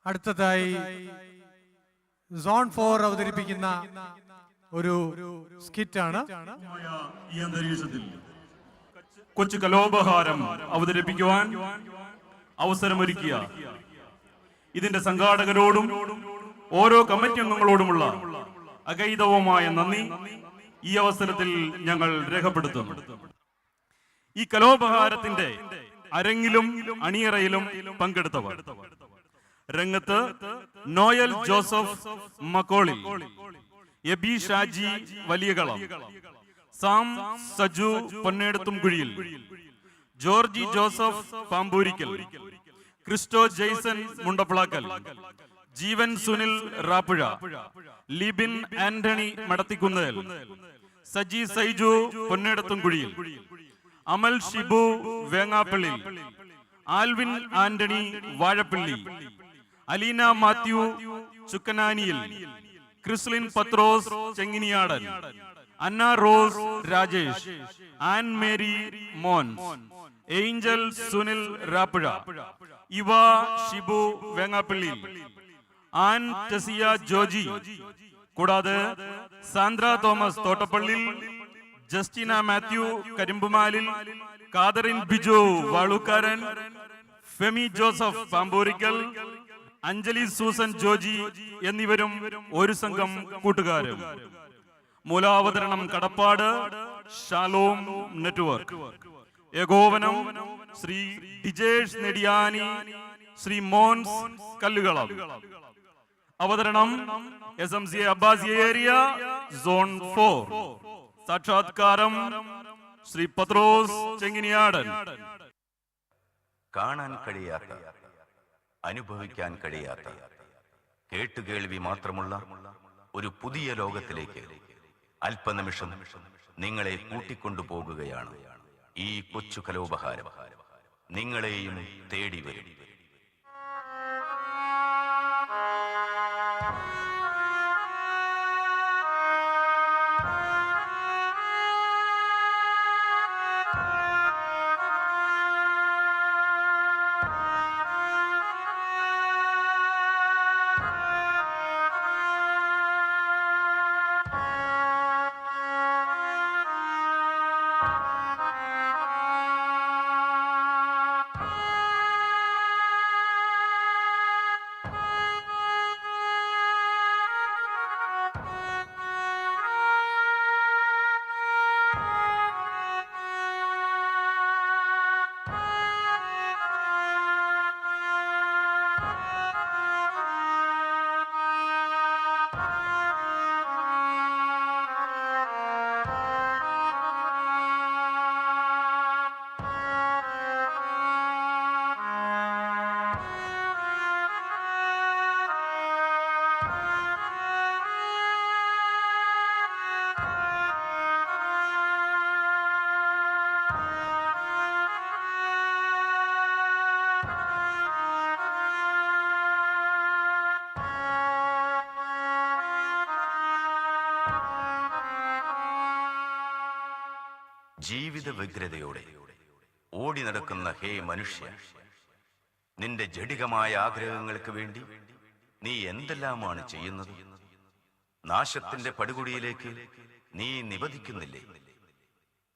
അടുത്തതായി സോൺ 4 അവതരിപ്പിക്കുന്ന ഒരു സ്കിറ്റാണ്. ഈ അന്തരീക്ഷത്തിൽ കൊച്ചു കലോപഹാരം അവതരിപ്പിക്കുവാൻ അവസരമൊരുക്കിയ ഇതിന്റെ സംഘാടകരോടും ഓരോ കമ്മിറ്റി അംഗങ്ങളോടുമുള്ള അഗൈതവുമായ നന്ദി ഈ അവസരത്തിൽ ഞങ്ങൾ രേഖപ്പെടുത്തുന്നു. ഈ കലോപഹാരത്തിന്റെ അരങ്ങിലും അണിയറയിലും പങ്കെടുത്തവർ: രംഗത്ത് നോയൽ ജോസഫ് മക്കോളിൽ, എബി ഷാജി വലിയകളം, സാം സജു പൊന്നേടത്തുംകുഴിയിൽ, ജോർജി ജോസഫ് പാമ്പൂരിക്കൽ, ക്രിസ്റ്റോ ജെയ്സൺ മുണ്ടപ്ലാക്കൽ, ജീവൻ സുനിൽ റാപ്പുഴ, ലിബിൻ ആന്റണി മടത്തിക്കുന്നേൽ, സജി സൈജു പൊന്നേടത്തുംകുഴിയിൽ, അമൽ ഷിബു വേങ്ങാപ്പള്ളി, ആൽവിൻ ആന്റണി വാഴപ്പള്ളി, അലീന മാത്യു ചുക്കനാനിയിൽ, ക്രിസ്ലിൻ പത്രോസ് ചെങ്ങിനിയാടൻ, അന്ന റോസ് രാജേഷ്, ആൻ മേരി മോൻസ്, ഏഞ്ചൽ സുനിൽ റാപ്പുഴ, ഇവ ഷിബു വേങ്ങാപ്പള്ളി, ആൻ ടെസിയ ജോജി, കൂടാതെ സാന്ദ്ര തോമസ് തോട്ടപ്പള്ളി, ജസ്റ്റിന മാത്യു കരിമ്പുമാലിൽ, കാതറിൻ ബിജു വാളൂക്കാരൻ, ഫെമി ജോസഫ് പാമ്പൂരിക്കൽ, അഞ്ജലി സൂസൻ ജോജി എന്നിവരും ഒരു സംഘം കൂട്ടുകാരും. മൂലാവതരണം കടപ്പാട് ഷാലോം നെറ്റ്വർക്ക്. ഏകോപനം ശ്രീ ഡിജേഷ് നെടിയാനി, ശ്രീ മോൻസ് കല്ലുകളം. അവതരണം SMC അബ്ബാസിയ ഏരിയ സോൺ 4. സാക്ഷാത്കാരം ശ്രീ പത്രോസ് ചെങ്ങിനിയാടൻ. കാണാൻ കഴിയാത്ത, അനുഭവിക്കാൻ കഴിയാത്ത, കേട്ടുകേൾവി മാത്രമുള്ള ഒരു പുതിയ ലോകത്തിലേക്ക് അല്പനിമിഷം നിങ്ങളെ കൂട്ടിക്കൊണ്ടുപോകുകയാണ് ഈ കൊച്ചു കലോപഹാരം. നിങ്ങളെയും തേടി വരും. ജീവിത വ്യഗ്രതയോടെ ഓടി നടക്കുന്ന ഹേ മനുഷ്യ, നിന്റെ ജഡികമായ ആഗ്രഹങ്ങൾക്ക് വേണ്ടി നീ എന്തെല്ലാമാണ് ചെയ്യുന്നത്? നാശത്തിന്റെ പടുകുടിയിലേക്ക് നീ നിവദിക്കുന്നില്ലേ?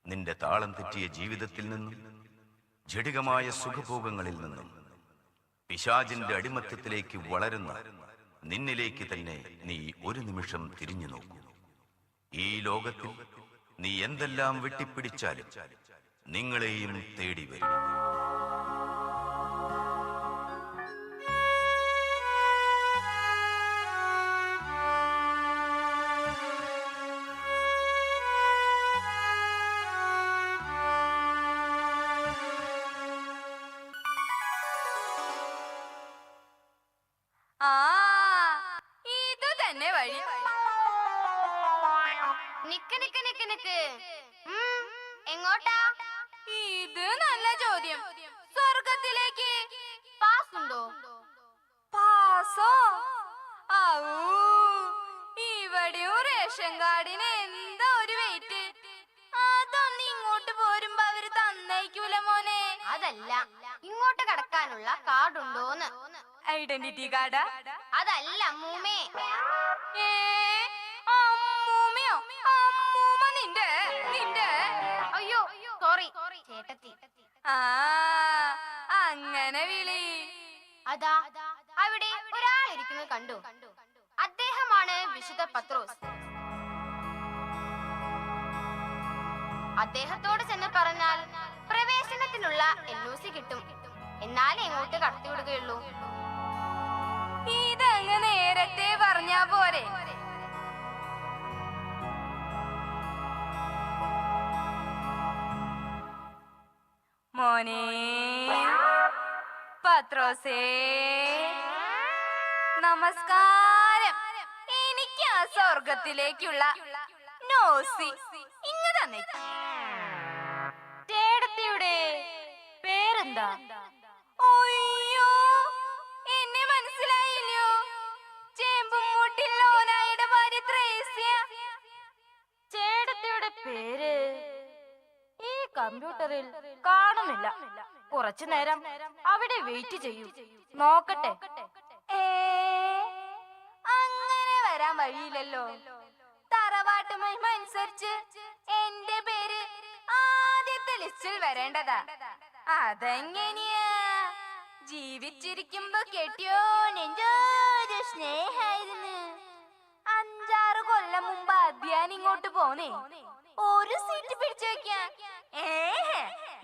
നിന്റെ താളം തെറ്റിയ ജീവിതത്തിൽ നിന്നും, ജഡികമായ സുഖഭോഗങ്ങളിൽ നിന്നും, പിശാചിന്റെ അടിമത്തത്തിലേക്ക് വളരുന്ന നിന്നിലേക്ക് തന്നെ നീ ഒരു നിമിഷം തിരിഞ്ഞു നോക്കൂ. ഈ ലോകത്തിൽ നീ എന്തെല്ലാം വെട്ടിപ്പിടിച്ചാലും നിങ്ങളെയും തേടി വരും. ഇത് തന്നെ വഴി. നിക്ക് നിക്ക് നിക്ക് നിക്ക്. എങ്ങോട്ടാ? ഇത് നല്ല ചോദ്യം. സ്വർഗത്തിലേക്ക് പാസ് ഉണ്ടോ? പാസോ? ഇവിടെയും റേഷൻ കാർഡിന് എന്താ ഒരു വെയിറ്റ്. അതൊന്ന് ഇങ്ങോട്ട് പോരുമ്പോ അവര് തന്നേക്കൂല മോനെ. അതല്ല, ഇങ്ങോട്ട് കടക്കാനുള്ള കാർഡ് ഉണ്ടോന്ന്. ഐഡന്റിറ്റി കാർഡാ? അതല്ല അമ്മൂമ്മേ. അമ്മൂമ്മയോ? അമ്മൂമ്മ നിന്റെ നിന്റെ അയ്യോ സോറി ചേട്ടത്തി. ആ അങ്ങനെ വിളി. അതാ അവിടെ ഒരാൾ ഇരിക്കുന്നത് കണ്ടു. അദ്ദേഹമാണ് വിശുദ്ധ പത്രോസ്. അദ്ദേഹത്തോട് ചെന്ന് പറഞ്ഞാൽ പ്രവേശനത്തിനുള്ള NOC കിട്ടും. എന്നാലേ ഇങ്ങോട്ട് കടത്തിവിടുകയുള്ളൂ. ഇതങ്ങ് നേരത്തെ പറഞ്ഞാ പോരെ? മോനെ പത്രോസേ, നമസ്കാരം. എനിക്ക് ആ സ്വർഗത്തിലേക്കുള്ള നോസി ഇങ്ങ് തന്നെ. ചേട്ടത്തിയുടെ പേരെന്താ? അയ്യോ, എന്നെ മനസ്സിലായില്ലോ. ചേമ്പുമൂട്ടിൽ ലോനായുടെ ഭാര്യ ത്രേസ്യ. ചേട്ടത്തിയുടെ പേര് ഈ കമ്പ്യൂട്ടറിൽ കാണുന്നില്ല. കുറച്ചു നേരം അവിടെ വെയിറ്റ് ചെയ്യൂ, നോക്കട്ടെ. അങ്ങനെ വരാൻ വഴിയില്ലല്ലോ. തറവാട്ട് മഹിമ അനുസരിച്ച് എന്റെ പേര് ആദ്യത്തെ ലിസ്റ്റിൽ വരേണ്ടതാ. അതെങ്ങനെയാ? ജീവിച്ചിരിക്കുമ്പോ കെട്ടിയോ നെഞ്ചോരു സ്നേഹായിരുന്നു. 5-6 കൊല്ലം മുമ്പ് അധ്യാനം ഇങ്ങോട്ട് പോന്നേ. ഒരു സീറ്റ് പിടിച്ചു വെക്കാൻ.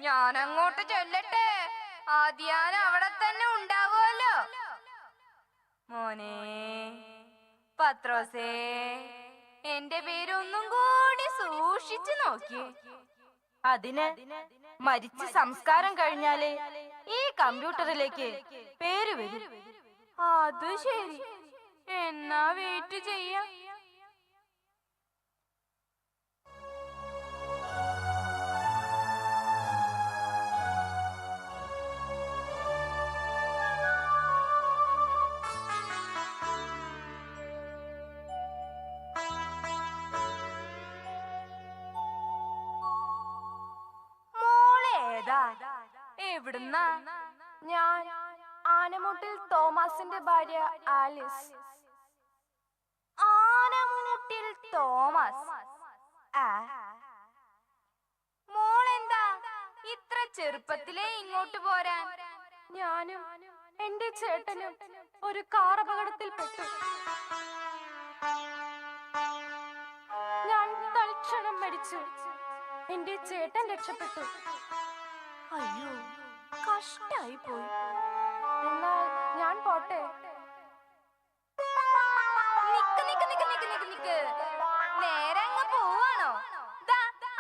ഞാൻ അങ്ങോട്ട് ചൊല്ലട്ടെ, ആദ്യാനം അവിടെ തന്നെ ഉണ്ടാവുമല്ലോ. മോനെ പത്രോസേ, എന്റെ പേരൊന്നും കൂടി സൂക്ഷിച്ചു നോക്കി. അതിന് മരിച്ച് സംസ്കാരം കഴിഞ്ഞാലേ ഈ കമ്പ്യൂട്ടറിലേക്ക് പേര് വരും. അത് ശരി, എന്നാ വെയിറ്റ് ചെയ്യാം. എവിടുന്നാ? ഞാൻ ആനമൂട്ടിൽ തോമസിന്റെ ഭാര്യ ആലിസ്. ആനമൂട്ടിൽ തോമസ്? മോളെന്താ ഇത്ര ചെറുപ്പത്തിലേ ഇങ്ങോട്ട് പോരാൻ? ഞാനും എന്റെ ചേട്ടനും ഒരു കാർ അപകടത്തിൽ പെട്ടു. ഞാൻ തൽക്ഷണം മരിച്ചു. എന്റെ ചേട്ടൻ രക്ഷപ്പെട്ടു. അയ്യോ, കഷ്ടായി പോയി. എന്നാൽ ഞാൻ പോട്ടെ. നേരെ അങ്ങ് പോവാണോ?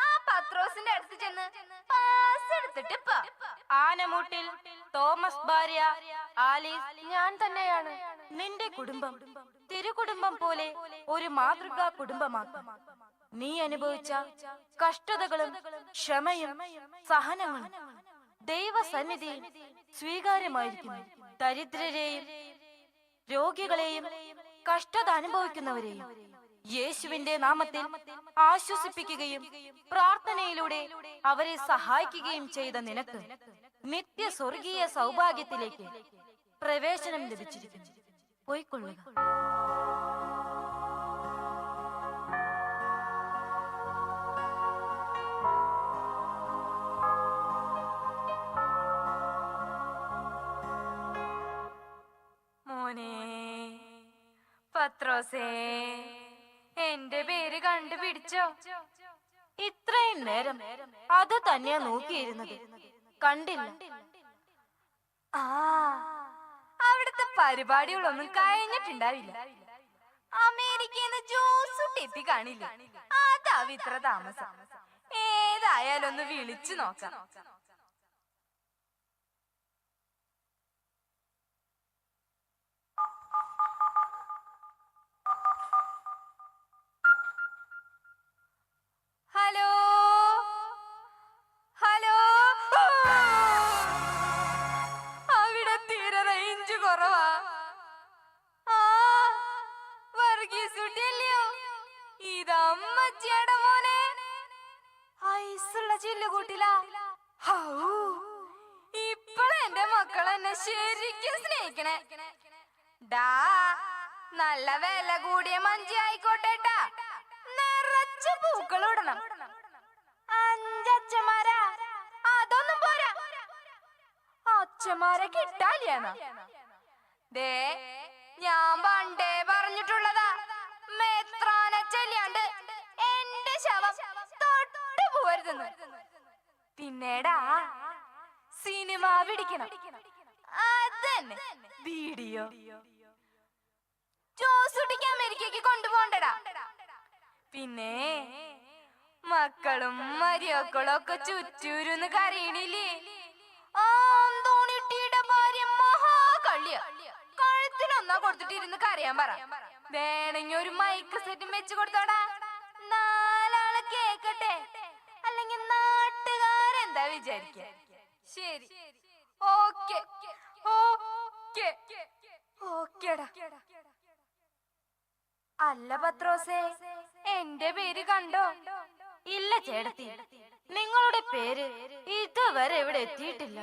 ആ പത്രോസിന്റെ അടുത്ത് ചെന്ന് പാസ് എടുത്തിട്ട് ആനമൂട്ടിൽ തോമസ് ഭാര്യ ആലീസ് ഞാൻ തന്നെയാണ്. നിന്റെ കുടുംബം തിരുകുടുംബം പോലെ ഒരു മാതൃകാ കുടുംബമാക്കും. നീ അനുഭവിച്ച കഷ്ടതകളും ക്ഷമയും സഹനങ്ങളും ദൈവസന്നിധിയിൽ സ്വീകാര്യമായിരിക്കുന്നു. ദരിദ്രരെയും രോഗികളെയും കഷ്ടത അനുഭവിക്കുന്നവരെയും യേശുവിന്റെ നാമത്തിൽ ആശ്വസിപ്പിക്കുകയും പ്രാർത്ഥനയിലൂടെ അവരെ സഹായിക്കുകയും ചെയ്ത നിനക്ക് നിത്യ സ്വർഗീയ സൗഭാഗ്യത്തിലേക്ക് പ്രവേശനം ലഭിച്ചിരിക്കുന്നു. പോയിക്കൊള്ളുക. മോനെ പത്രോസേ, എന്റെ പേര് കണ്ടുപിടിച്ചോ? ഇത്രയും നേരം അത് തന്നെയാ നോക്കിയിരുന്നത്, കണ്ടില്ല. ആ, അവിടുത്തെ പരിപാടികളൊന്നും കഴിഞ്ഞിട്ടുണ്ടാവില്ല. അമേരിക്കന്ന് ജോസൂട്ടി എത്തി കാണില്ല. അതാവും ഇത്ര താമസം. ഏതായാലും ഒന്ന് വിളിച്ചു നോക്കാം. ഹലോ ഹലോ, അവിടെ തീരെ റേഞ്ച് കുറവാ. ആ, വർഗീസുട്ടിയല്ലയോ? ഇതമ്മച്ചിയുടെ മോനെ. ഐസുള്ള ചില്ലുകൂട്ടില. ഇപ്പഴേ എന്റെ മക്കൾ എന്നെ ശരിക്കും സ്നേഹിക്കണേ. ഡാ നല്ല വില കൂടിയ മഞ്ചി ആയിക്കോട്ടെട്ടാ, നിറച്ച് പൂക്കളിടണം. 5 അച്ഛന്മാരാ, അതൊന്നും പോരാ, അച്ഛന്മാരെ കിട്ടാലിയാണോ? ദേ ഞാൻ പണ്ടേ പറഞ്ഞിട്ടുള്ളതാ, മെത്രാനെ ചെല്ലാണ്ട് എന്റെ ശവം തൊട്ട് പോവരുതെന്ന്. പിന്നീടാ സിനിമ പിടിക്കണം, അതന്നെ വീഡിയോ. ജ്യൂസ് കുടിക്കാൻ അമേരിക്കക്ക് കൊണ്ടുപോണ്ടടാ. പിന്നെ മക്കളും മരിയക്കളും ഒക്കെ ചുറ്റൂരുന്ന് കരയണില്ലേ. ആന്തോണിട്ടിയുടെ ഭാര്യ മഹാകള്ളിയ, കഴുത്തിനൊന്നാ കൊടുത്തിട്ട് ഇരുന്ന് കരയാൻ പറ. വേണമെങ്കിൽ ഒരു മൈക്ക് സെറ്റും വെച്ച് കൊടുത്തോടാ, 4 ആള് കേക്കട്ടെ. അല്ലെങ്കിൽ നാട്ടുകാരെന്താ വിചാരിക്ക? ശരി, ഓക്കെ ഓക്കെ ഓക്കേടാ. അല്ല പത്രോസേ, എന്റെ പേര് കണ്ടോ? ഇല്ല ചേട്ടത്തി, നിങ്ങളുടെ പേര് ഇതുവരെ ഇവിടെ എത്തിയിട്ടില്ല.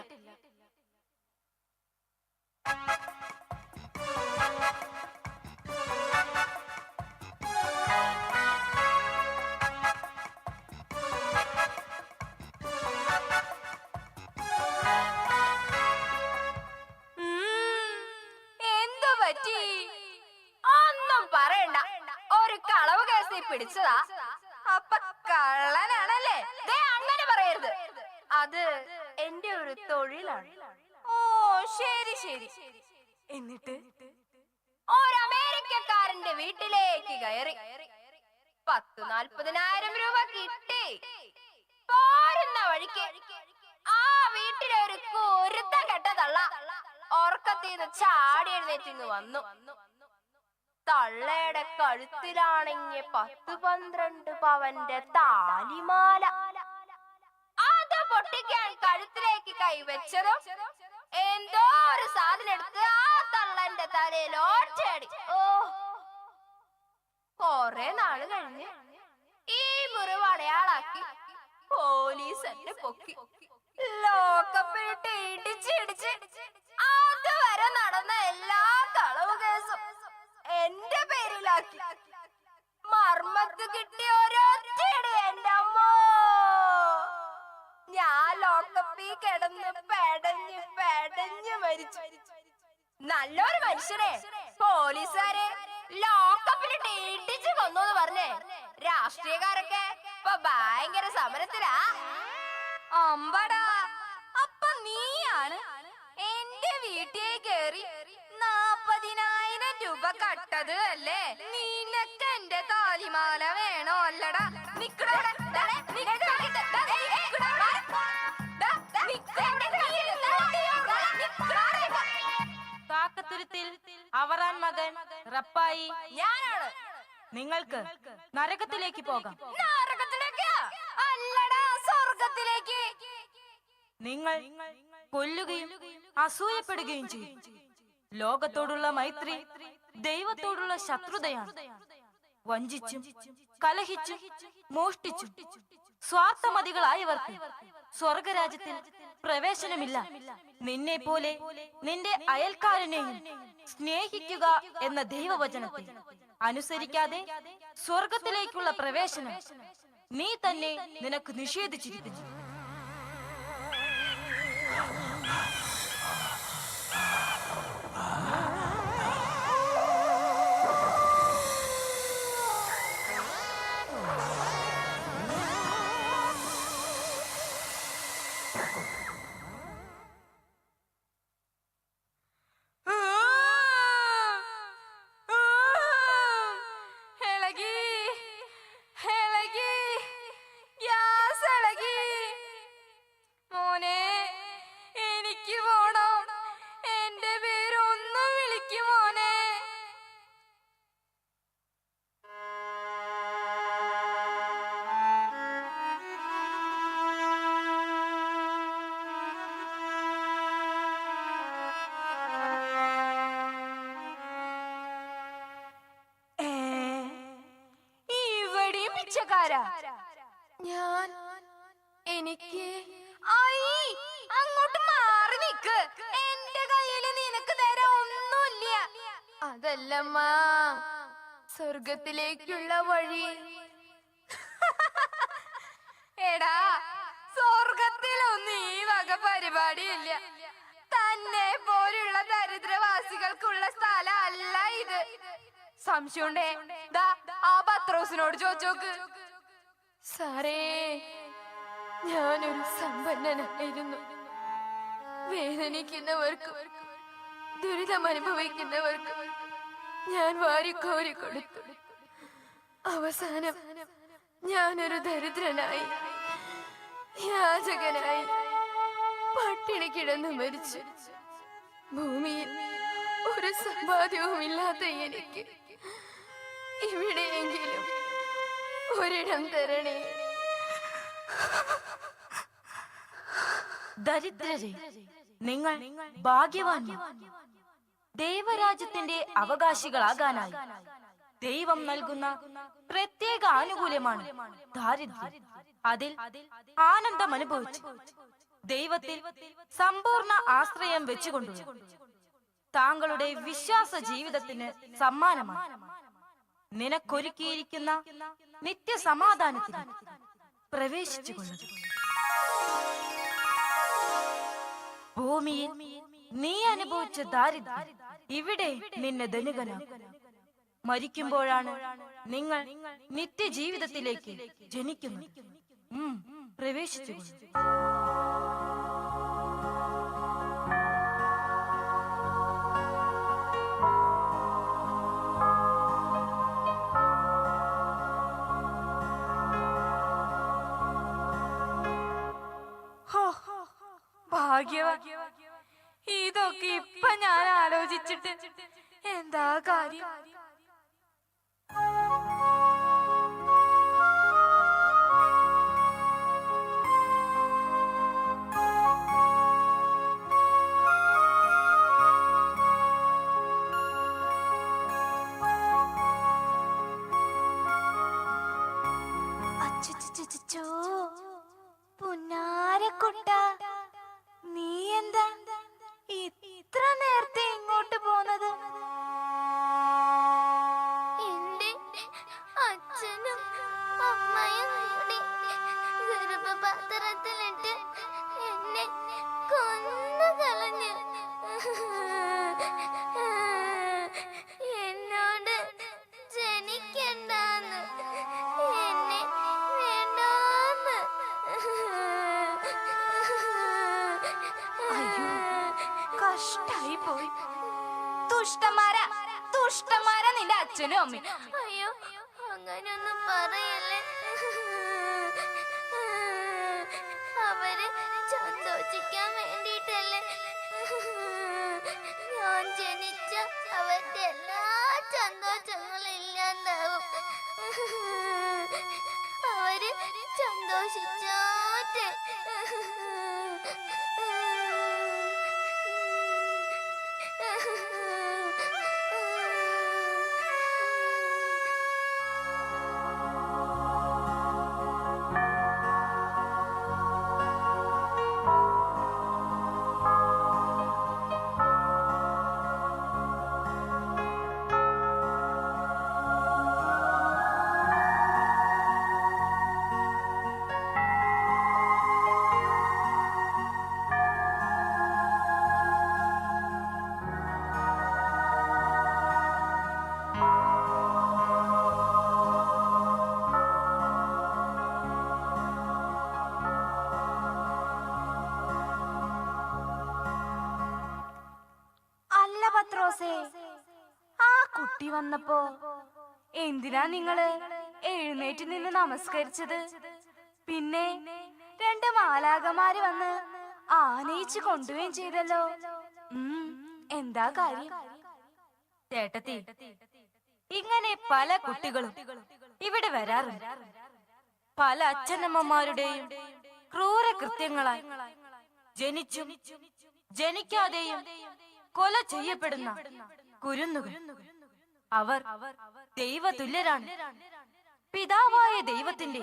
എന്തു പറ്റി? ഒന്നും പറയണ്ട, ഒരു കളവ് കേസിൽ പിടിച്ചതാ. അപ്പൊ കള്ളനാണല്ലേ? ദേ അങ്ങനെ പറയരുത്, അത് എന്റെ ഒരു തൊഴിലാണ്. ഓ ശരി ശരി. എന്നിട്ട് ഒരു അമേരിക്കക്കാരന്റെ വീട്ടിലേക്ക് കയറി 10,000-40,000 രൂപ കിട്ടി. പോരുന്ന വഴിക്ക് ആ വീട്ടിലെ ഒരു കുരുത്ത കെട്ട തള്ള ഉറക്കത്തിന്ന് ചാടി എഴുന്നേറ്റിങ് വന്നു. തള്ളയുടെ കഴുത്തിലാണെങ്കിൽ 10-12 പവന്റെ താലിമാല. അത് പൊട്ടിക്കാൻ കഴുത്തിലേക്ക് കൈവച്ചതും എന്തോ ഒരു സാധനം എടുത്ത് ആ തള്ളന്റെ തലയിൽ ഒറ്റയടി. ഓ, കൊറേ നാള് കഴിഞ്ഞ് ഈ മുറിവ് അടയാളാക്കി പോലീസ് എന്നെ പൊക്കി ലോക്കപ്പിലിട്ട് ഇടിച്ചിടിച്ച് അതുവരെ നടന്ന എല്ലാ കളവ് കേസും എന്റെ പേരിലാക്കി. മർമ്മത്ത് കിട്ടിയ ഒരൊറ്റയടി എന്റെ അമ്മോ, ഞാൻ ലോക്കപ്പിൽ കിടന്ന് പെടഞ്ഞ് മരിച്ചു. നല്ലൊരു മനുഷ്യനെ പോലീസുകാരെ ലോക്കപ്പിലിട്ട് ഇടിച്ചു കൊന്നു പറഞ്ഞേ രാഷ്ട്രീയക്കാരൊക്കെ ഇപ്പൊ ഭയങ്കര സമരത്തിലാ. അമ്പടാ, അപ്പൊ നീയാണ് എന്റെ വീട്ടിൽ കയറി 40,000 രൂപ കട്ടത് അല്ലേ? നിനക്ക് എന്റെ താലിമാല വേണോ അല്ലടാ? കാക്കത്തുരുത്തിൽ അവറാൻ മകൻ റപ്പായി ഞാനാണ്. നിങ്ങൾക്ക് നരകത്തിലേക്ക് പോകാം. നരകത്തിലേക്ക് അല്ലടാ, സ്വർഗത്തിലേക്ക്. നിങ്ങൾ കൊല്ലുകയും അസൂയപ്പെടുകയും ചെയ്യും. ലോകത്തോടുള്ള മൈത്രി ദൈവത്തോടുള്ള ശത്രുതയാണ്. വഞ്ചിച്ചും കലഹിച്ചും മോഷ്ടിച്ചും സ്വാർത്ഥമതികളായവർക്ക് സ്വർഗരാജ്യത്തിൽ പ്രവേശനമില്ല. നിന്നെ പോലെ നിന്റെ അയൽക്കാരനെയും സ്നേഹിക്കുക എന്ന ദൈവവചനത്തെ അനുസരിക്കാതെ സ്വർഗത്തിലേക്കുള്ള പ്രവേശനം നീ തന്നെ നിനക്ക് നിഷേധിച്ചിരിക്കുന്നു. ഞാൻ എനിക്ക് അങ്ങോട്ട് മാറി നിൽക്ക. വെക്ക്. എന്റെ കയ്യില് നിനക്ക് തരാൻ ഒന്നുമില്ല. അതല്ലമ്മ, സ്വർഗത്തിലേക്കുള്ള വഴി. എടാ, സ്വർഗത്തിലൊന്നും ഈ വക പരിപാടിയില്ല. തന്നെ പോലുള്ള ദരിദ്രവാസികൾക്കുള്ള സ്ഥലം അല്ല ഇത്. സംശയമുണ്ടേ ദാ ആ പത്രോസിനോട് ചോദിച്ചോക്ക്. സാറേ, ഞാനൊരു സമ്പന്നനായിരുന്നു. വേദനിക്കുന്നവർക്കും ദുരിതം അനുഭവിക്കുന്നവർക്കും ഞാൻ വാരിക്കോരി കൊടുത്തു. അവസാനം ഞാനൊരു ദരിദ്രനായി, യാചകനായി, പട്ടിണി കിടന്നു മരിച്ചു. ഭൂമിയിൽ ഒരു സമ്പാദ്യവുമില്ലാത്ത എനിക്ക് ഇവിടെയെങ്കിലും ഒരിടം തരണേ. ദരിദ്രരെ, നിങ്ങൾ ഭാഗ്യവാന്മാർ. ദൈവരാജ്യത്തിന്റെ അവകാശികളാകാനായി ദൈവം നൽകുന്ന പ്രത്യേക ആനുകൂല്യമാണ് ദാരിദ്ര്യം. അതിൽ ആനന്ദം അനുഭവിച്ചു ദൈവത്തിൽ സമ്പൂർണ്ണ ആശ്രയം വെച്ചുകൊണ്ടുള്ള താങ്കളുടെ വിശ്വാസ ജീവിതത്തിന് സമ്മാനമാണ് നിനക്കൊരുക്കിയിരിക്കുന്ന നിത്യസമാധാനത്തിന് പ്രവേശിച്ചുകൊള്ളുക. ഭൂമിയിൽ നീ അനുഭവിച്ച ദാരിദ്ര്യം ഇവിടെ നിന്നെ ധനികനാക്കും. മരിക്കുമ്പോഴാണ് നിങ്ങൾ നിത്യജീവിതത്തിലേക്ക് ജനിക്കുന്നത്. പ്രവേശിച്ചുകൊള്ളുക. ഭാഗ്യവാ, ഇതൊക്കെ ഇപ്പൊ ഞാൻ ആലോചിച്ചിട്ട് എന്താ കാര്യം. അച്ചോ, പുന്നാരക്കുട്ട, നീ എന്താ ഇത്ര നേരത്തെ ഇങ്ങോട്ട് പോന്നത്? എന്റെ അച്ഛനും അമ്മയും കൂടി ഗർഭപാത്രത്തിലിട്ട് എന്നെ കൊന്നു കളഞ്ഞു. എന്നോട് ജനിക്കണ്ടെന്ന്, എന്നെ വേണ്ടാന്ന്. അയ്യോ, കഷ്ടായി പോയി. തുഷ്ടന്മാരാ നിന്റെ അച്ഛനും അമ്മയും. അയ്യോ, അങ്ങനൊന്നും പറയല്ലേ. അവര് സന്തോഷിക്കാൻ വേണ്ടിട്ടല്ലേ ഞാൻ ജനിച്ച. അവരുടെ എല്ലാ സന്തോഷങ്ങളും ഇല്ലാണ്ടാവും. അവര് സന്തോഷിച്ചോട്ടെ. ആ കുട്ടി വന്നപ്പോ എന്തിനാ നിങ്ങള് എഴുന്നേറ്റ് നിന്ന് നമസ്കരിച്ചത്? പിന്നെ രണ്ട് മാലാകമാര് വന്ന് ആനയിച്ച് കൊണ്ടുപോവുകയും ചെയ്തല്ലോ. എന്താ കാര്യം? ചേട്ടത്തി, ഇങ്ങനെ പല കുട്ടികളും ഇവിടെ വരാറുണ്ട്. പല അച്ഛനമ്മമാരുടെയും ക്രൂര കൃത്യങ്ങളാൽ ജനിച്ചും ജനിക്കാതെയും കൊല ചെയ്യപ്പെടുന്ന കുരുന്നുകൾ. അവർ ദൈവതുല്യരാണ്. പിതാവായ ദൈവത്തിന്റെ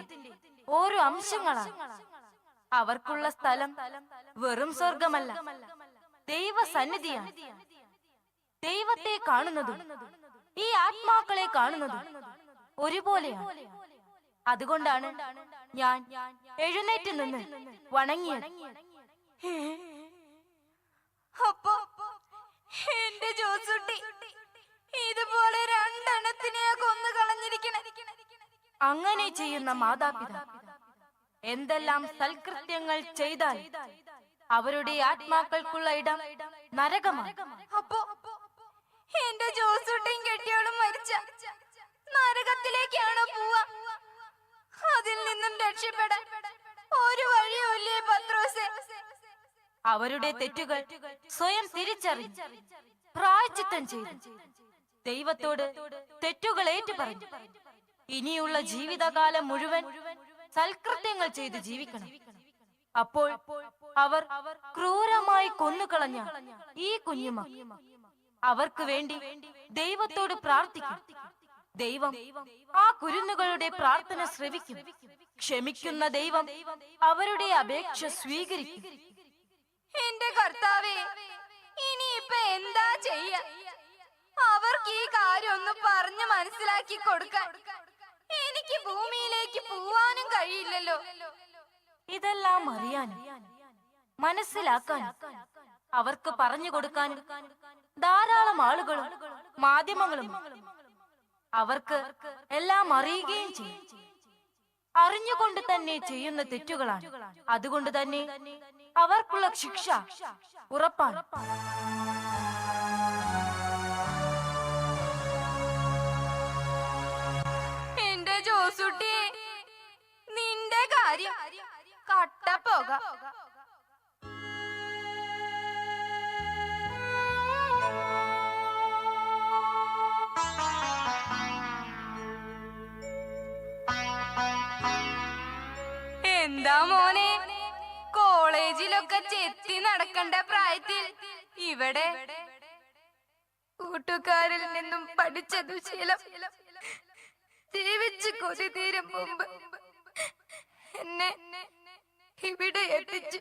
ഓരോ അംശങ്ങളാണ്. അവർക്കുള്ള സ്ഥലം വെറും സ്വർഗമല്ല, ദൈവസന്നിധിയാണ്. ദൈവത്തെ കാണുന്നതും ഈ ആത്മാക്കളെ കാണുന്നതും ഒരുപോലെയാണ്. അതുകൊണ്ടാണ് ഞാൻ എഴുന്നേറ്റ് നിന്ന് വണങ്ങിയത്. അപ്പൊ എന്റെ ജോസുട്ടി ഇതുപോലെ രണ്ടെണ്ണത്തിനെ കൊന്നു കളഞ്ഞിരിക്കണ. അങ്ങനെ ചെയ്യുന്ന മാതാപിതാ എന്തെല്ലാം സൽകൃത്യങ്ങൾ ചെയ്താൽ അവരുടെ ആത്മാക്കൾക്കുള്ള ഇടം നരകമാണ്. അപ്പൊ എന്റെ ജോസുട്ടിയും കെട്ടിയോളും മരിച്ച നരകത്തിലേക്കാണോ പോവാ? അതിൽ നിന്നും രക്ഷപ്പെടാൻ ഒരു വഴിയുമില്ലേ പത്രോസേ? അവരുടെ തെറ്റുകൾ സ്വയം തിരിച്ചറിഞ്ഞ് പ്രായശ്ചിത്തം ചെയ്തു ദൈവത്തോട് തെറ്റുകൾ ഏറ്റുപറഞ്ഞു ഇനിയുള്ള ജീവിതകാലം മുഴുവൻ സൽകൃത്യങ്ങൾ ചെയ്ത് ജീവിക്കണം. അപ്പോൾ അവർ ക്രൂരമായി കൊന്നുകളഞ്ഞ ഈ കുഞ്ഞുമ അവർക്ക് വേണ്ടി ദൈവത്തോട് പ്രാർത്ഥിക്കും. ദൈവം ആ കുരുന്നുകളുടെ പ്രാർത്ഥന ശ്രവിക്കും. ക്ഷമിക്കുന്ന ദൈവം അവരുടെ അപേക്ഷ സ്വീകരിക്കും. എന്റെ കർത്താവേ, ഇനിയിപ്പൊ എന്താ ചെയ്യ? അവർക്ക് ഈ കാര്യം ഒന്ന് പറഞ്ഞു മനസ്സിലാക്കി കൊടുക്കാൻ എനിക്ക് ഭൂമിയിലേക്ക് പോവാനും കഴിയില്ലല്ലോ. ഇതെല്ലാം അറിയാനും മനസ്സിലാക്കാനും അവർക്ക് പറഞ്ഞു കൊടുക്കാനും ധാരാളം ആളുകളും മാധ്യമങ്ങളും അവർക്ക് എല്ലാം അറിയുകയും ചെയ്യും. അറിഞ്ഞുകൊണ്ട് തന്നെ ചെയ്യുന്ന തെറ്റുകളാണ്. അതുകൊണ്ട് തന്നെ അവർക്കുള്ള ശിക്ഷ ഉറപ്പാണ്. എന്റെ ജോസുട്ടി, നിന്റെ കാര്യം കട്ടപ്പോക. എന്താ മോനെ, കോളേജിലൊക്കെ ചെത്തി നടക്കേണ്ട പ്രായത്തിൽ ഇവിടെ കൂട്ടുകാരിൽ നിന്നും പഠിച്ച ദുശീലം ജീവിച്ച് കൊതി തീരും മുമ്പ് എന്നെ ഇവിടെ എത്തിച്ചു.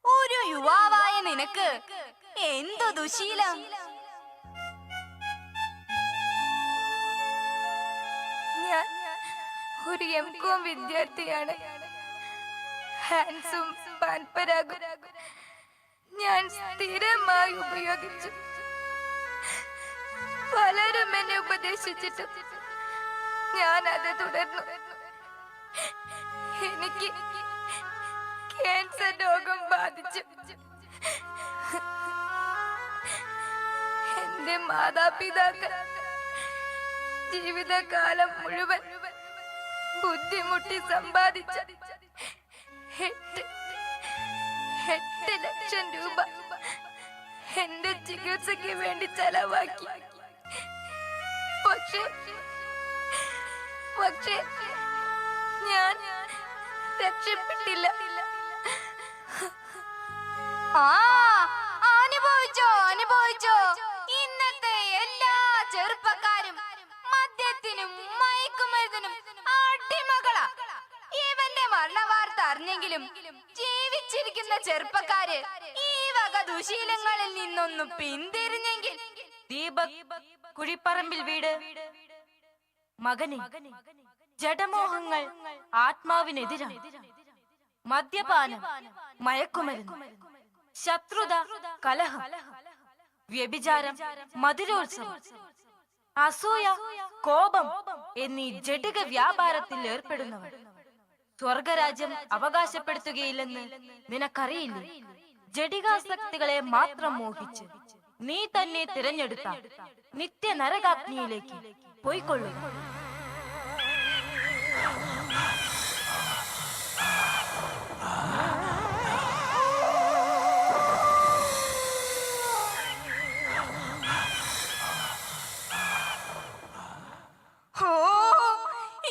ഒരു യുവാവായ നിനക്ക് എന്തു ദുശീലം? ഞാൻ ഒരു എം.കോം വിദ്യാർത്ഥിയാണ്. ഹാൻസും പാൻപരാഗും ഞാൻ സ്ഥിരമായി ഉപയോഗിച്ചു. പലരും എന്നെ ഉപദേശിച്ചിട്ടും ഞാൻ അത് തുടർന്നു. എനിക്ക് ക്യാൻസർ രോഗം ബാധിച്ചു. എന്റെ മാതാപിതാക്കൾ ജീവിതകാലം മുഴുവൻ ബുദ്ധിമുട്ടി സമ്പാദിച്ച 8 ലക്ഷം രൂപ എന്റെ ചികിത്സയ്ക്ക് വേണ്ടി ചെലവാക്കി. പക്ഷേ ഞാൻ രക്ഷപ്പെട്ടില്ല. അനുഭവിച്ചോ. ഇന്നത്തെ എല്ലാ ചെറുപ്പക്കാരും മദ്യത്തിനും മയക്കുമരുന്നിനും അടിമകളാ. ഇവന്റെ മരണവാർത്ത അറിഞ്ഞെങ്കിലും ജീവിച്ചിരിക്കുന്ന ചെറുപ്പക്കാര് ഈ വക ദുശീലങ്ങളിൽ നിന്നൊന്നും പിന്തിരിഞ്ഞെങ്കിൽ. ദീപക് കുഴിപ്പറമ്പിൽ വീട് മകനെ ജഡമോഹങ്ങൾ ആത്മാവിനെതിരാണ്. മദ്യപാനം, മയക്കുമരുന്ന്, ശത്രുത, കലഹം, വ്യഭിചാരം, മധുരോത്സവം, അസൂയ, കോപം എന്നീ ജഡിക വ്യാപാരത്തിൽ ഏർപ്പെടുന്നവർ സ്വർഗരാജ്യം അവകാശപ്പെടുത്തുകയില്ലെന്ന് നിനക്കറിയില്ലേ? ജഡികാസക്തികളെ മാത്രം മോഹിച്ച് നീ തന്നെ തിരഞ്ഞെടുത്ത നിത്യ നരകാഗ്നിയിലേക്ക് പോയിക്കൊള്ളുക.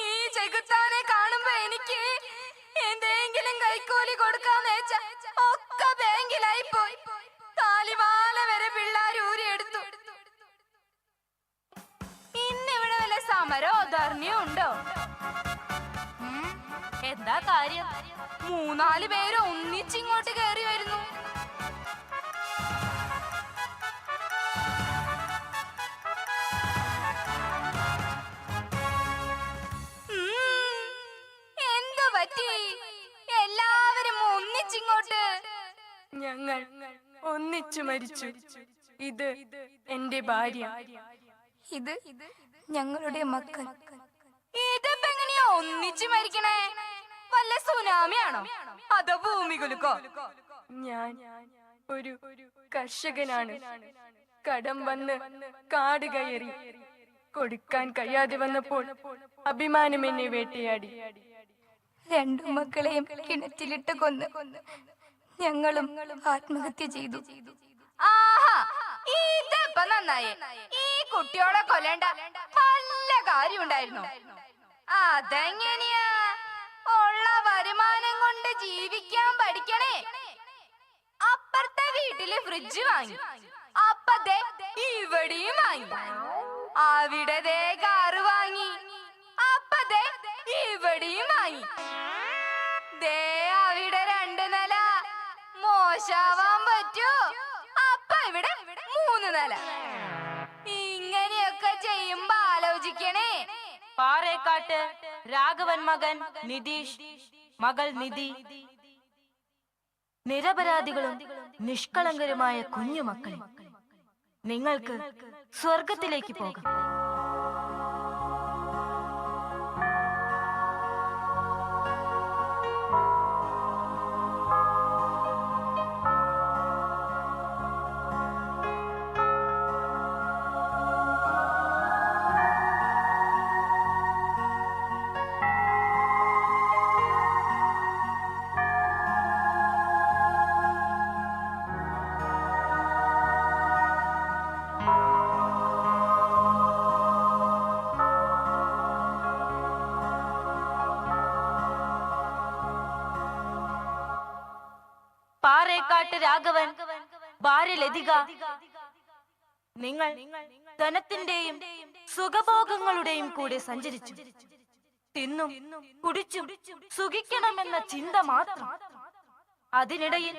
ഈ ചെകുത്താനെ കാണുമ്പോ എനിക്ക് എന്തെങ്കിലും കൈക്കൂലി കൊടുക്കാന്ന് വെച്ച ഒക്കെ ബാങ്കിലായി പോയി. താലിമാല വരെ പിള്ളേർ ഊരിയെടുത്തു. ഇന്നിവിടെ വല്ല സമരോ ധർണിയോ ഉണ്ടോ? എന്താ കാര്യം? 3-4 പേര് ഒന്നിച്ചിങ്ങോട്ട് കയറി വരുന്നു. ഞങ്ങൾ ഒന്നിച്ചു മരിച്ചു. ഇത് എന്റെ ഭാര്യ, ഇത് ഞങ്ങളുടെ മക്കൾ. ഇതിപ്പോ എങ്ങനെയാ ഒന്നിച്ചു മരിക്കണേ? വല്ല സുനാമിയാണോ അതോ ഭൂമി കുലുക്കോ? ഞാൻ ഒരു കർഷകനാണ്. കടം വന്ന് കാട് കയറി. കൊടുക്കാൻ കഴിയാതെ വന്നപ്പോൾ അഭിമാനം എന്നെ വേട്ടയാടി. രണ്ടു മക്കളെയും കിണറ്റിലിട്ട് കൊന്ന് ഞങ്ങളും ആത്മഹത്യ ചെയ്തു. ആഹാ, ഇതിപ്പോ നന്നായി. ഈ കുട്ടിയോടെ കൊല്ലേണ്ട വല്ല കാര്യം ഉണ്ടായിരുന്നു. അതെങ്ങനെയാ? ഉള്ള വരുമാനം കൊണ്ട് ജീവിക്കാൻ പഠിക്കണേ. അപ്പുറത്തെ വീട്ടില് ഫ്രിഡ്ജ് വാങ്ങി, അപ്പൊ ദേ ഇവിടെയും വാങ്ങി. അവിടെ ദേ കാറ് വാങ്ങി, അപ്പൊ ദേ ഇവിടെയും വാങ്ങി. ദേ അവിടെ 2 നില. മോശാവാൻ പറ്റൂ? അപ്പൊ ഇവിടെ 3 നില. ഇങ്ങനെയൊക്കെ ചെയ്യുമ്പോ ആലോചിക്കണേ. പാറേക്കാട്ട് രാഘവൻ മകൻ നിതീഷ്, മകൾ നിധി, നിരപരാധികളും നിഷ്കളങ്കരുമായ കുഞ്ഞുമക്കളെ, നിങ്ങൾക്ക് സ്വർഗത്തിലേക്ക് പോകാം. പാറേക്കാട്ട് രാഘവൻ, ഭാര്യ ലതിക, നിങ്ങൾ ധനത്തിന്റെയും സുഖഭോഗങ്ങളുടെയും കൂടെ സഞ്ചരിച്ചു. തിന്നും കുടിച്ചും സുഖിക്കണമെന്ന ചിന്ത മാത്രം. അതിനിടയിൽ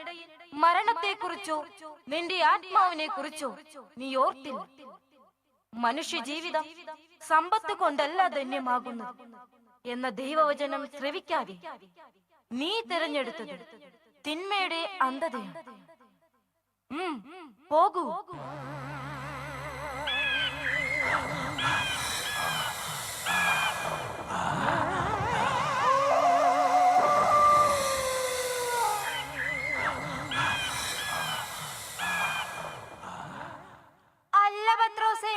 മരണത്തെക്കുറിച്ചോ നിന്റെ ആത്മാവിനെ കുറിച്ചോ നീ ഓർത്തില്ല. മനുഷ്യ ജീവിതം സമ്പത്ത് കൊണ്ടല്ല ധന്യമാകുന്നത് എന്ന ദൈവവചനം ശ്രവിക്കാതെ നീ തിരഞ്ഞെടുത്തത് തിന്മയുടെ അന്ധതയാണ്. പോകൂ. അല്ല പത്രോസേ,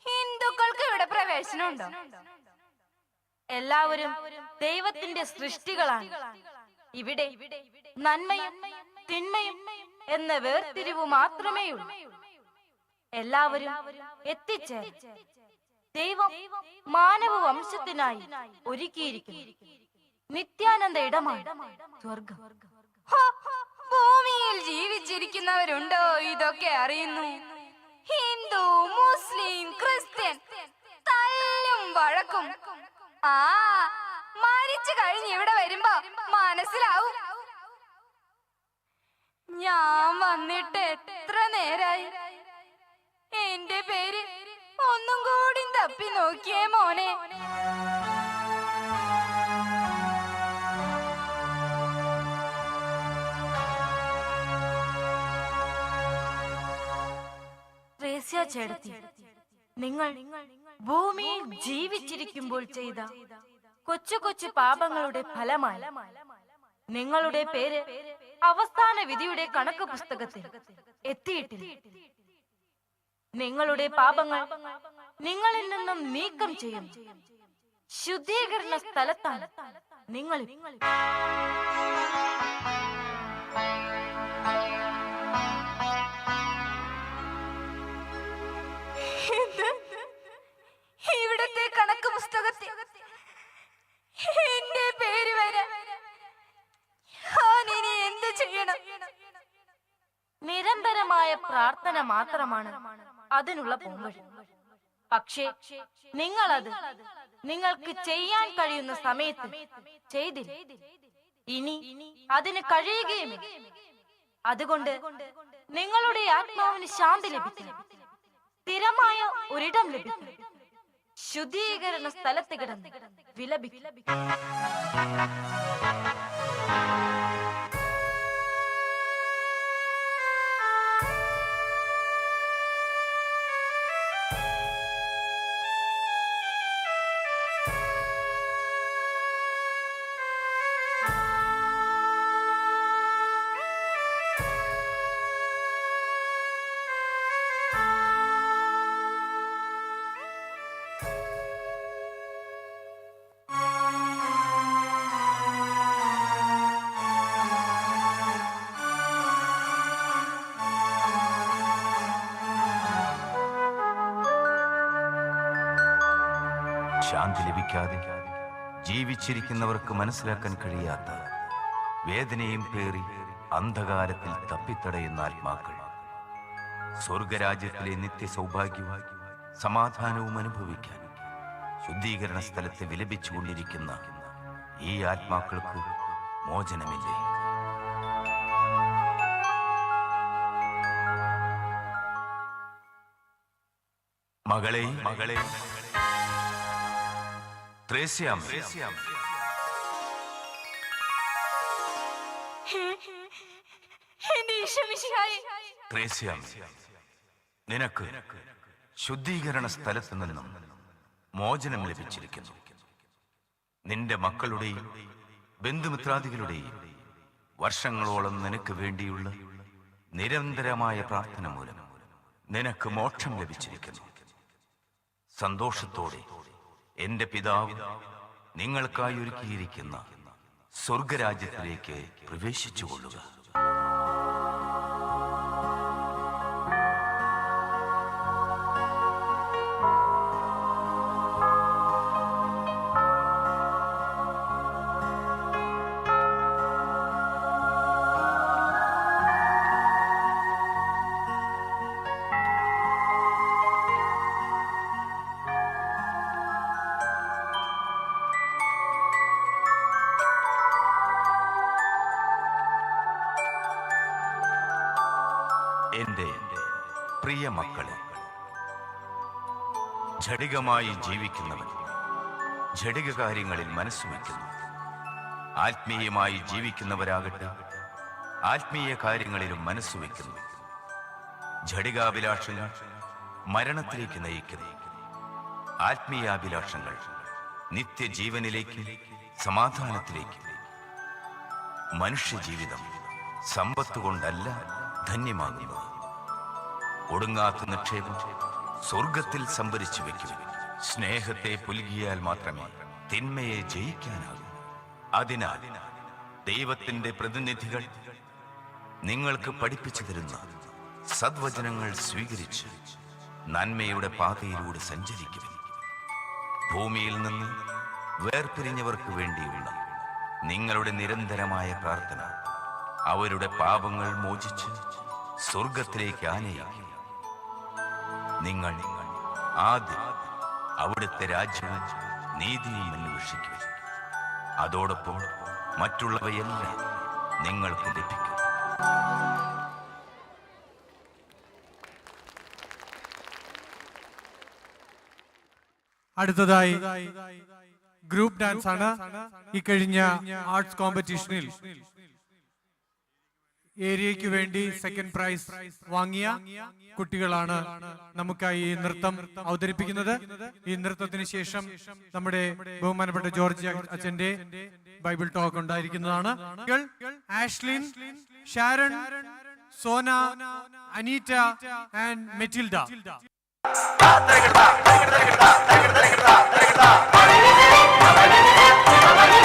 ഹിന്ദുക്കൾക്ക് ഇവിടെ പ്രവേശനമുണ്ടോ? എല്ലാവരും ദൈവത്തിന്റെ സൃഷ്ടികളാണ്. ഇവിടെ നന്മയും തിന്മയും എന്ന വേർതിരിവ് മാത്രമേയുള്ളൂ. എല്ലാവരും എത്തിച്ചേരും. ദൈവം മാനവ വംശത്തിനായി ഒരുക്കിയിരിക്കുന്നു നിത്യാനന്ദ ഇടമാണ് സ്വർഗം. ഹോ, ഭൂമിയിൽ ജീവിച്ചിരിക്കുന്നവരുണ്ടോ ഇതൊക്കെ അറിയുന്നു? ഹിന്ദു, മുസ്ലിം, ക്രിസ്ത്യൻ തല്ലും വഴക്കും. ആ, മരിച്ചു കഴിഞ്ഞ് ഇവിടെ വരുമ്പോ മനസ്സിലാവും. ഞാൻ വന്നിട്ട് എത്ര നേരായി. എന്റെ പേര് ഒന്നും കൂടി തപ്പി നോക്കിയേ മോനെ. ചേടത്തി, നിങ്ങൾ ഭൂമിയിൽ ജീവിച്ചിരിക്കുമ്പോൾ ചെയ്ത കൊച്ചു കൊച്ചു പാപങ്ങളുടെ ഫലമായി നിങ്ങളുടെ പേര് അവസാന വിധിയുടെ കണക്ക് പുസ്തകത്തിൽ എത്തിയിട്ടില്ല. നിങ്ങളുടെ പാപങ്ങൾ നിങ്ങളിൽ നിന്നും നീക്കം ചെയ്യും ശുദ്ധീകരണ സ്ഥലത്താണ് നിങ്ങൾ. ഇവിടത്തെ കണക്ക് പുസ്തകത്തിൽ എന്റെ പേര് വരാൻ ഇനി എന്ത് ചെയ്യണം? നിരന്തരമായ പ്രാർത്ഥന മാത്രമാണ് അതിനുള്ള പോംവഴി. പക്ഷേ നിങ്ങളത് നിങ്ങൾക്ക് ചെയ്യാൻ കഴിയുന്ന സമയത്ത് ചെയ്തില്ല. ഇനി അതിന് കഴിയുകയുമില്ല. അതുകൊണ്ട് നിങ്ങളുടെ ആത്മാവിന് ശാന്തി ലഭിക്കണം, സ്ഥിരമായ ഒരിടം ലഭിക്കണം, ശുദ്ധീകരണ സ്ഥലത്ത് കിടന്ന് വിലപിക്കും. ശാന്തി ലഭിക്കാതെ ജീവിച്ചിരിക്കുന്നവർക്ക് മനസ്സിലാക്കാൻ കഴിയാത്ത വേദനയും പേറി അന്ധകാരത്തിൽ തപ്പിത്തടയുന്ന ആത്മാക്കൾ സ്വർഗരാജ്യത്തിലെ നിത്യസൗഭാഗ്യവും സമാധാനവും അനുഭവിക്കാൻ ശുദ്ധീകരണ സ്ഥലത്ത് വിലപിച്ചുകൊണ്ടിരിക്കുന്ന ഈ ആത്മാക്കൾക്ക് മോചനമില്ലേ? മകളെ ത്രേസ്യാം, ത്രേസ്യാം, നിനക്ക് ശുദ്ധീകരണ സ്ഥലത്ത് നിന്നും മോചനം ലഭിച്ചിരിക്കുന്നു. നിന്റെ മക്കളുടെയും ബന്ധുമിത്രാദികളുടെയും വർഷങ്ങളോളം നിനക്ക് വേണ്ടിയുള്ള നിരന്തരമായ പ്രാർത്ഥന മൂലം നിനക്ക് മോക്ഷം ലഭിച്ചിരിക്കുന്നു. സന്തോഷത്തോടെ എന്റെ പിതാവ് നിങ്ങൾക്കായി ഒരുക്കിയിരിക്കുന്ന സ്വർഗരാജ്യത്തിലേക്ക് പ്രവേശിച്ചുകൊള്ളുക. എന്റെ പ്രിയ മക്കളെ, ജഡികമായി ജീവിക്കുന്നവൻ ജഡിക കാര്യങ്ങളിൽ മനസ്സുവെക്കുന്നു. ആത്മീയമായി ജീവിക്കുന്നവരാകട്ടെ ആത്മീയ കാര്യങ്ങളിലും മനസ്സുവെക്കുന്നു. ജഡികാഭിലാഷങ്ങൾ മരണത്തിലേക്ക് നയിക്കുന്നു. ആത്മീയാഭിലാഷങ്ങൾ നിത്യജീവനിലേക്ക്, സമാധാനത്തിലേക്ക്. മനുഷ്യജീവിതം സമ്പത്ത് കൊണ്ടല്ല ധന്യമാകുന്നു. ഒടുങ്ങാത്ത നിക്ഷേപം സ്വർഗത്തിൽ സംഭരിച്ചു വെക്കും. സ്നേഹത്തെ പുൽകിയാൽ മാത്രമേ തിന്മയെ ജയിക്കാനാകൂ. അതിനാൽ ദൈവത്തിന്റെ പ്രതിനിധികൾ നിങ്ങൾക്ക് പഠിപ്പിച്ചു തരുന്ന സദ്വചനങ്ങൾ സ്വീകരിച്ച് നന്മയുടെ പാതയിലൂടെ സഞ്ചരിക്കും. ഭൂമിയിൽ നിന്ന് വേർപിരിഞ്ഞവർക്ക് വേണ്ടിയുള്ള നിങ്ങളുടെ നിരന്തരമായ പ്രാർത്ഥന അവരുടെ പാപങ്ങൾ മോചിച്ച് സ്വർഗത്തിലേക്ക് ആനയിക്കും. നിങ്ങൾ ആദ്യം അവിടുത്തെ രാജ്യവും നീതിയും അന്വേഷിക്കും. അതോടൊപ്പം മറ്റുള്ളവയെല്ലാം നിങ്ങൾക്ക് ലഭിക്കും. അടുത്തതായി ഗ്രൂപ്പ് ഡാൻസ് ആണ്. ഇക്കഴിഞ്ഞ ആർട്സ് കോമ്പറ്റീഷനിൽ ഏരിയയ്ക്ക് വേണ്ടി സെക്കൻഡ് പ്രൈസ് വാങ്ങിയ കുട്ടികളാണ് നമുക്കായി ഈ നൃത്തം അവതരിപ്പിക്കുന്നത്. ഈ നൃത്തത്തിന് ശേഷം നമ്മുടെ ബഹുമാനപ്പെട്ട ജോർജ് അച്ഛന്റെ ബൈബിൾ ടോക്ക് ഉണ്ടായിരിക്കുന്നതാണ്. ആഷ്ലിൻ, ഷാരൺ, സോന, അനീറ്റ ആൻഡ് മെറ്റിൽഡ. Hey!